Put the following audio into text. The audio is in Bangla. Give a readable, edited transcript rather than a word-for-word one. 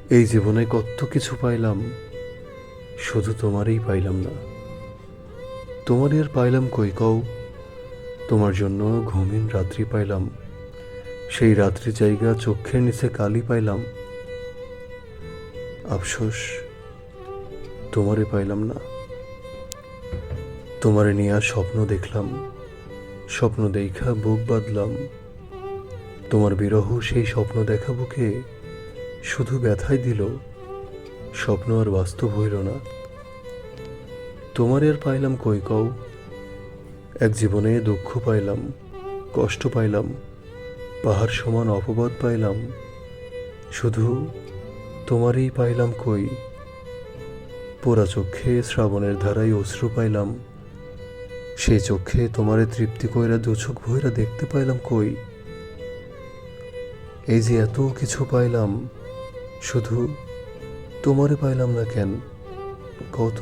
এই জীবনে কত কিছু পাইলাম, শুধু তোমারই পাইলাম না। তোমারই আর পাইলাম কই কও? তোমার জন্য ঘুমিন রাত্রি পাইলাম, সেই রাত্রি জায়গা চক্ষের নিচে কালি পাইলাম। আফসোস, তোমারে পাইলাম না। তোমারে নিয়া স্বপ্ন দেখলাম, স্বপ্ন দেখা বুক বাঁধলাম। তোমার বিরহ সেই স্বপ্ন দেখা বুকে শুধু ব্যথাই দিল, স্বপ্ন আর বাস্তব হইল না। তোমারে আর পাইলাম কই কও? এক জীবনে দুঃখ পাইলাম, কষ্ট পাইলাম, পাহাড় সমান অপবাদ পাইলাম, শুধু তোমারই পাইলাম কই? পোড়া চক্ষে শ্রাবণের ধারায় অশ্রু পাইলাম, সেই চক্ষে তোমারে তৃপ্তি কইরা দুচোখ ভইরা দেখতে পাইলাম কই? এই যে এত কিছু পাইলাম, শুধু তোমারে পাইলাম না কেন, কত?